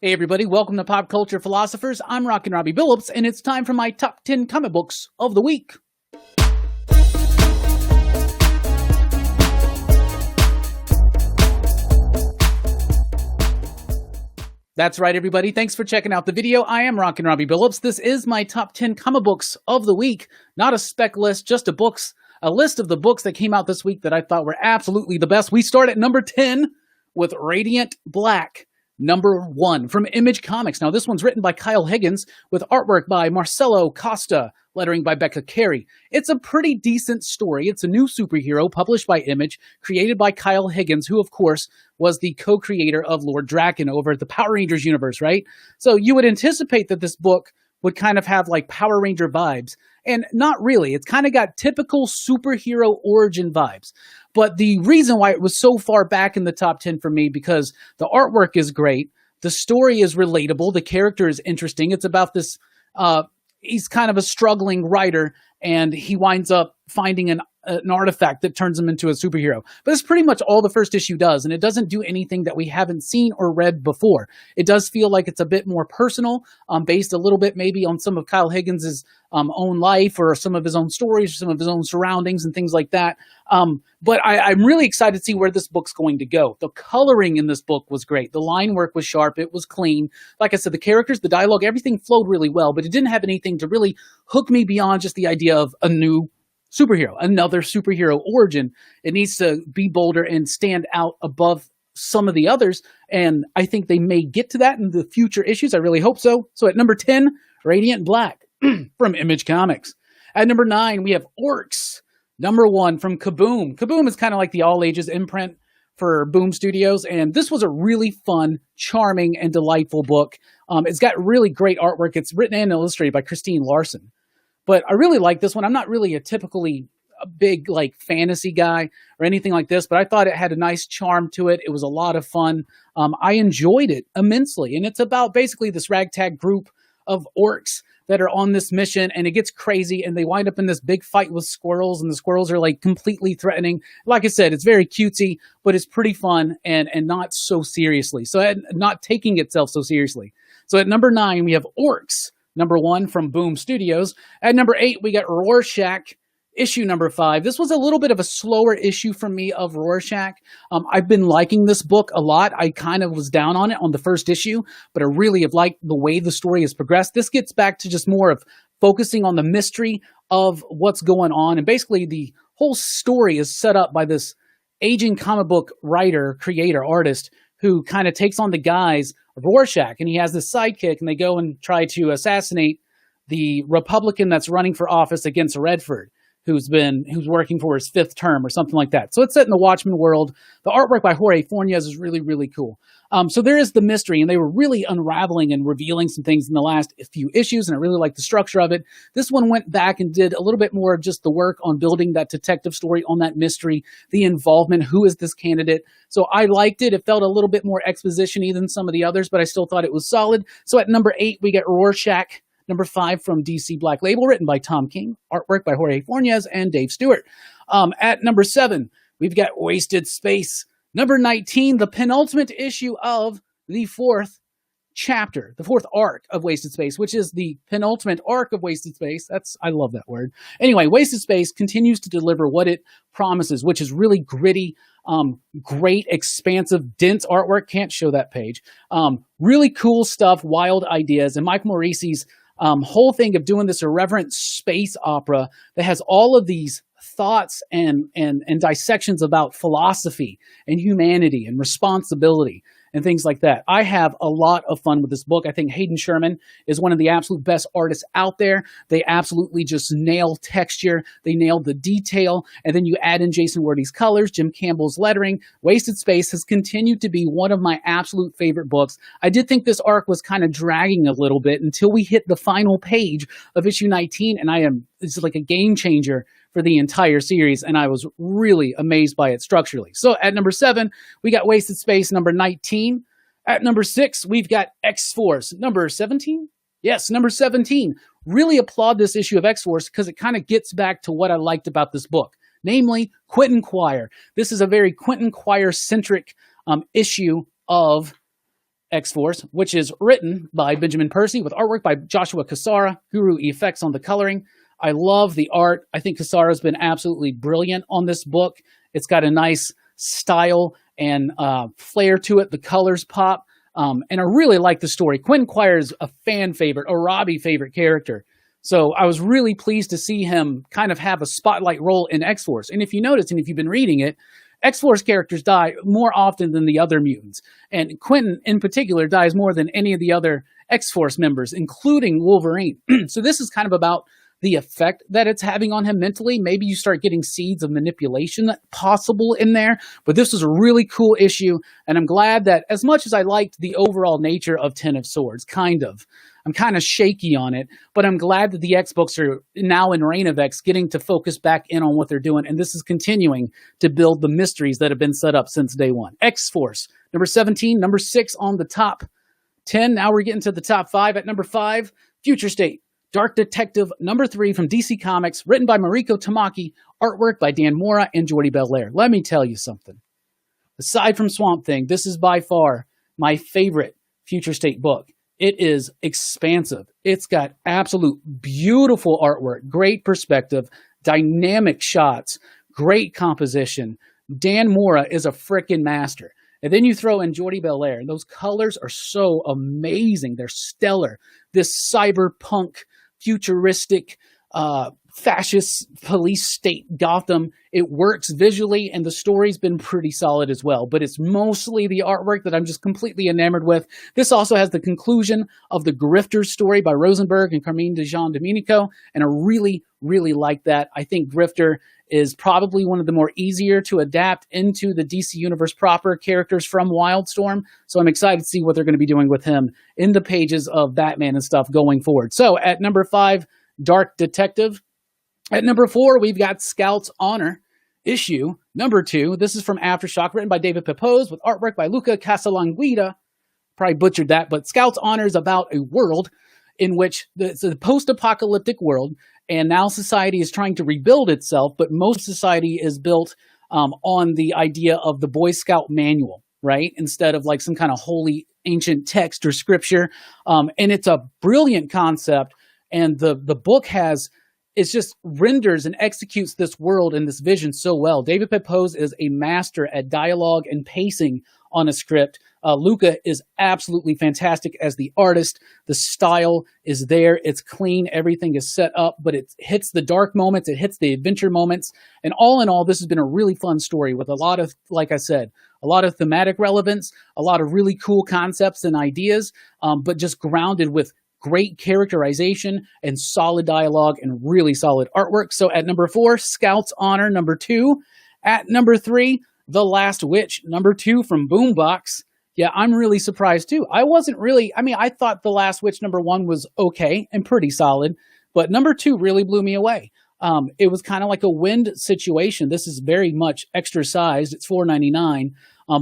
Hey everybody, welcome to Pop Culture Philosophers. I'm Rockin Robbie Billups, and it's time for my top 10 comic books of the week. That's right, everybody. Thanks for checking out the video. I am Rockin Robbie Billups. This is my top 10 comic books of the week. Not a spec list, just a list of the books that came out this week that I thought were absolutely the best. We start at number 10 with Radiant Black. Number 1 from Image Comics. Now, this one's written by Kyle Higgins with artwork by Marcelo Costa, lettering by Becca Carey. It's a pretty decent story. It's a new superhero published by Image, created by Kyle Higgins, who, of course, was the co-creator of Lord Drakkon over at the Power Rangers universe, right? So you would anticipate that this book would kind of have like Power Ranger vibes. And not really. It's kind of got typical superhero origin vibes. But the reason why it was so far back in the top 10 for me, because the artwork is great, the story is relatable, the character is interesting. It's about this, he's kind of a struggling writer, and he winds up finding an artifact that turns him into a superhero. But it's pretty much all the first issue does, and it doesn't do anything that we haven't seen or read before. It does feel like it's a bit more personal, based a little bit maybe on some of Kyle Higgins' own life or some of his own stories, or some of his own surroundings and things like that. But I'm really excited to see where this book's going to go. The coloring in this book was great. The line work was sharp. It was clean. Like I said, the characters, the dialogue, everything flowed really well, but it didn't have anything to really hook me beyond just the idea of a new superhero, another superhero origin. It needs to be bolder and stand out above some of the others, and I think they may get to that in the future issues. I really hope so. So at number 10, Radiant Black from Image Comics. At number 9, we have Orcs. Number 1 from Kaboom. Kaboom is kind of like the all-ages imprint for Boom Studios, and this was a really fun, charming, and delightful book. It's got really great artwork. It's written and illustrated by Christine Larson. But I really like this one. I'm not really a big like fantasy guy or anything like this, but I thought it had a nice charm to it. It was a lot of fun. I enjoyed it immensely. And it's about basically this ragtag group of orcs that are on this mission, and it gets crazy, and they wind up in this big fight with squirrels, and the squirrels are like completely threatening. Like I said, it's very cutesy, but it's pretty fun and not so seriously. So not taking itself so seriously. So at number 9, we have Orcs. Number 1 from Boom Studios. At number 8, we got Rorschach, issue number 5. This was a little bit of a slower issue for me of Rorschach. I've been liking this book a lot. I kind of was down on it on the first issue, but I really have liked the way the story has progressed. This gets back to just more of focusing on the mystery of what's going on. And basically the whole story is set up by this aging comic book writer, creator, artist, who kind of takes on the guise of Rorschach, and he has this sidekick, and they go and try to assassinate the Republican that's running for office against Redford, who's working for his 5th term or something like that. So it's set in the Watchmen world. The artwork by Jorge Fornes is really, really cool. So there is the mystery, and they were really unraveling and revealing some things in the last few issues, and I really like the structure of it. This one went back and did a little bit more of just the work on building that detective story on that mystery, the involvement, who is this candidate. So I liked it. It felt a little bit more exposition-y than some of the others, but I still thought it was solid. So at number 8, we get Rorschach. Number 5 from DC Black Label, written by Tom King, artwork by Jorge Fornes and Dave Stewart. At number 7, we've got Wasted Space. Number 19, the penultimate issue of the 4th chapter, the 4th arc of Wasted Space, which is the penultimate arc of Wasted Space. I love that word. Anyway, Wasted Space continues to deliver what it promises, which is really gritty, great, expansive, dense artwork. Can't show that page. Really cool stuff, wild ideas, and Mike Morisi's whole thing of doing this irreverent space opera that has all of these thoughts and dissections about philosophy and humanity and responsibility and things like that. I have a lot of fun with this book. I think Hayden Sherman is one of the absolute best artists out there. They absolutely just nail texture. They nail the detail. And then you add in Jason Wordie's colors, Jim Campbell's lettering. Wasted Space has continued to be one of my absolute favorite books. I did think this arc was kind of dragging a little bit until we hit the final page of issue 19. And it's like a game changer for the entire series, and I was really amazed by it structurally. So at number 7, we got Wasted Space. Number 19. At number 6, we've got XForce. Number 17? Yes, number 17. Really applaud this issue of XForce because it kind of gets back to what I liked about this book, namely Quentin Quire. This is a very Quentin Quire-centric issue of XForce, which is written by Benjamin Percy with artwork by Joshua Cassara, Guru Effects on the coloring. I love the art. I think Cassara's been absolutely brilliant on this book. It's got a nice style and flair to it. The colors pop. And I really like the story. Quentin Quire's a fan favorite, a Robbie favorite character. So I was really pleased to see him kind of have a spotlight role in X-Force. And if you notice, and if you've been reading it, X-Force characters die more often than the other mutants. And Quentin, in particular, dies more than any of the other X-Force members, including Wolverine. So this is kind of about the effect that it's having on him mentally. Maybe you start getting seeds of manipulation possible in there, but this was a really cool issue, and I'm glad that as much as I liked the overall nature of Ten of Swords, I'm kind of shaky on it, but I'm glad that the X books are now in Reign of X getting to focus back in on what they're doing, and this is continuing to build the mysteries that have been set up since day one. X-Force, number 17, number 6 on the top 10. Now we're getting to the top 5. At number 5, Future State. Dark Detective number 3 from DC Comics, written by Mariko Tamaki, artwork by Dan Mora and Jordi Belair. Let me tell you something. Aside from Swamp Thing, this is by far my favorite Future State book. It is expansive. It's got absolute beautiful artwork, great perspective, dynamic shots, great composition. Dan Mora is a frickin' master. And then you throw in Jordi Belair, and those colors are so amazing. They're stellar. This cyberpunk, futuristic, fascist police state Gotham, it works visually, and the story's been pretty solid as well. But it's mostly the artwork that I'm just completely enamored with. This also has the conclusion of the Grifter story by Rosenberg and Carmine de Jean Domenico, and I really, really like that. I think Grifter is probably one of the more easier to adapt into the DC Universe proper characters from Wildstorm. So I'm excited to see what they're going to be doing with him in the pages of Batman and stuff going forward. So at number 5, Dark Detective. At number 4, we've got Scout's Honor, issue number 2. This is from Aftershock, written by David Pepose with artwork by Luca Casalanguida. Probably butchered that, but Scout's Honor is about a world in which it's a post-apocalyptic world, and now society is trying to rebuild itself, but most society is built on the idea of the Boy Scout manual, right? Instead of like some kind of holy ancient text or scripture. And it's a brilliant concept, and the book it just renders and executes this world and this vision so well. David Pepose is a master at dialogue and pacing on a script. Luca is absolutely fantastic as the artist. The style is there. It's clean. Everything is set up, but it hits the dark moments. It hits the adventure moments. And all in all, this has been a really fun story with a lot of, like I said, a lot of thematic relevance, a lot of really cool concepts and ideas, but just grounded with great characterization and solid dialogue and really solid artwork. So at number 4, Scout's Honor, number 2. At number 3, The Last Witch, number 2 from Boombox. Yeah, I'm really surprised too. I thought The Last Witch number 1 was okay and pretty solid, but number 2 really blew me away. It was kind of like a Wind situation. This is very much extra sized. It's $4.99,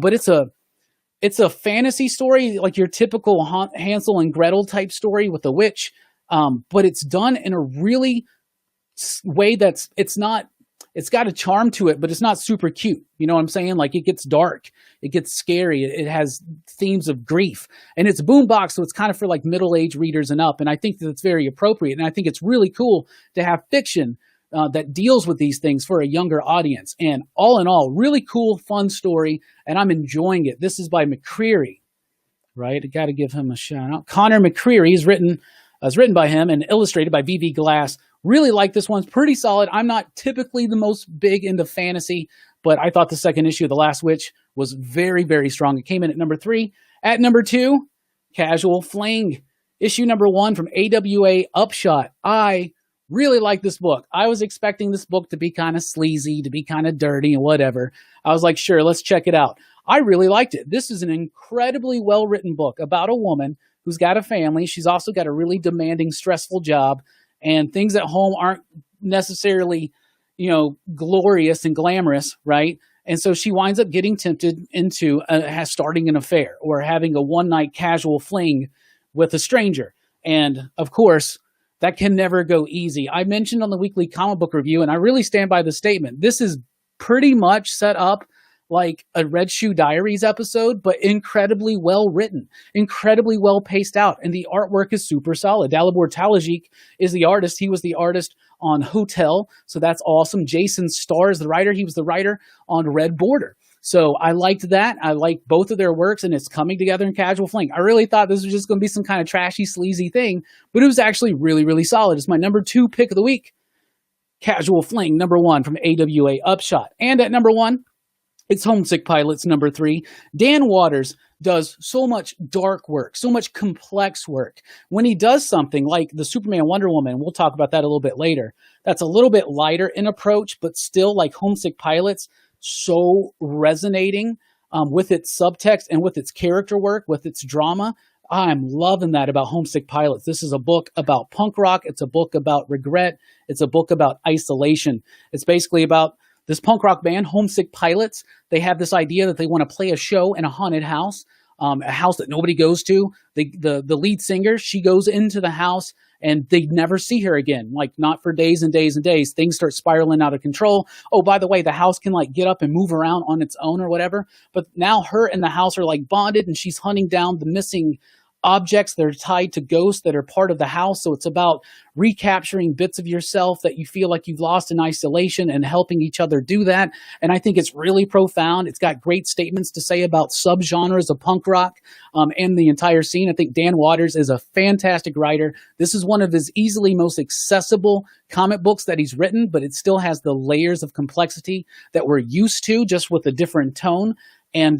but it's a fantasy story, like your typical Hansel and Gretel type story with a witch, but it's done in a really way it's got a charm to it, but it's not super cute. You know what I'm saying? Like, it gets dark, it gets scary, it has themes of grief, and it's Boombox, so it's kind of for like middle-aged readers and up, and I think that's very appropriate, and I think it's really cool to have fiction that deals with these things for a younger audience. And all in all, really cool, fun story, and I'm enjoying it. This is by McCreary, right? I got to give him a shout out. Connor McCreary is written by him and illustrated by VV Glass. Really like this one. It's pretty solid. I'm not typically the most big into fantasy, but I thought the second issue of The Last Witch was very, very strong. It came in at number 3. At number 2, Casual Fling, issue number 1 from AWA Upshot. I really like this book. I was expecting this book to be kind of sleazy, to be kind of dirty and whatever. I was like, sure, let's check it out. I really liked it. This is an incredibly well-written book about a woman who's got a family. She's also got a really demanding, stressful job, and things at home aren't necessarily, glorious and glamorous, right? And so she winds up getting tempted into starting an affair or having a one-night casual fling with a stranger. And of course, that can never go easy. I mentioned on the weekly comic book review, and I really stand by the statement, this is pretty much set up like a Red Shoe Diaries episode, but incredibly well written, incredibly well paced out, and the artwork is super solid. Dalibor Talajik is the artist. He was the artist on Hotel, so that's awesome. Jason Starr is the writer. He was the writer on Red Border. So I liked that. I liked both of their works, and it's coming together in Casual Fling. I really thought this was just going to be some kind of trashy, sleazy thing, but it was actually really, really solid. It's my number 2 pick of the week. Casual Fling, number 1 from AWA Upshot. And at number 1, it's Homesick Pilots, number 3. Dan Waters does so much dark work, so much complex work. When he does something like the Superman Wonder Woman, we'll talk about that a little bit later, that's a little bit lighter in approach, but still like Homesick Pilots, so resonating with its subtext and with its character work, with its drama. I'm loving that about Homesick Pilots. This is a book about punk rock. It's a book about regret. It's a book about isolation. It's basically about this punk rock band, Homesick Pilots. They have this idea that they want to play a show in a haunted house, a house that nobody goes to. The lead singer, she goes into the house and they never see her again, like not for days and days and days. Things start spiraling out of control. Oh, by the way, the house can like get up and move around on its own or whatever. But now her and the house are like bonded, and she's hunting down the missing objects that are tied to ghosts that are part of the house. So it's about recapturing bits of yourself that you feel like you've lost in isolation and helping each other do that. And I think it's really profound. It's got great statements to say about subgenres of punk rock and the entire scene. I think Dan Waters is a fantastic writer. This is one of his easily most accessible comic books that he's written, but it still has the layers of complexity that we're used to, just with a different tone. And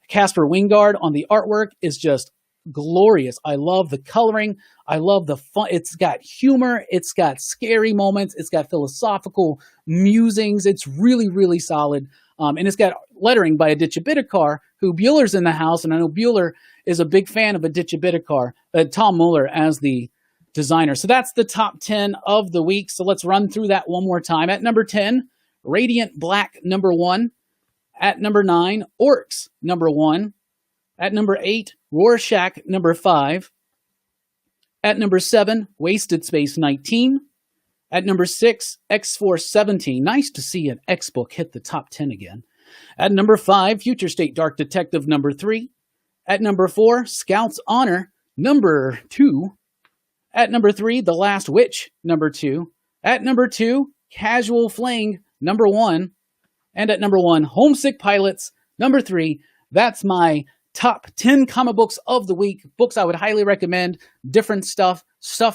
Casper Wingard on the artwork is just glorious. I love the coloring. I love the fun. It's got humor. It's got scary moments. It's got philosophical musings. It's really, really solid. And it's got lettering by Aditya Bidikar, who Bueller's in the house. And I know Bueller is a big fan of Aditya Bidikar, Tom Muller as the designer. So that's the top 10 of the week. So let's run through that one more time. At number 10, Radiant Black, number 1. At number 9, Orcs, number 1. At number 8, Rorschach, number 5. At number 7, Wasted Space 19. At number 6, XForce 17. Nice to see an X book hit the top 10 again. At number 5, Future State Dark Detective, number 3. At number 4, Scout's Honor, number 2. At number 3, The Last Witch, number 2. At number 2, Casual Fling, number 1. And at number 1, Homesick Pilots, number 3. That's my top 10 comic books of the week. Books I would highly recommend. Different stuff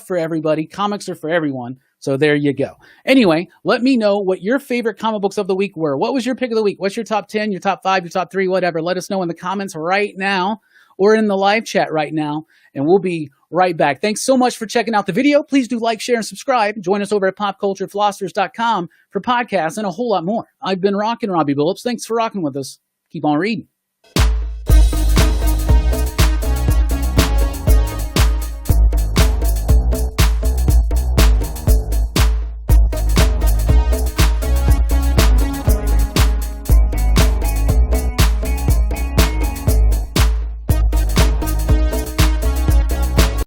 for everybody. Comics are for everyone. So there you go. Anyway, let me know what your favorite comic books of the week were. What was your pick of the week? What's your top 10, your top 5, your top 3, whatever? Let us know in the comments right now or in the live chat right now, and we'll be right back. Thanks so much for checking out the video. Please do like, share, and subscribe. Join us over at popculturephilosophers.com for podcasts and a whole lot more. I've been Rockin Robbie Billups. Thanks for rocking with us. Keep on reading.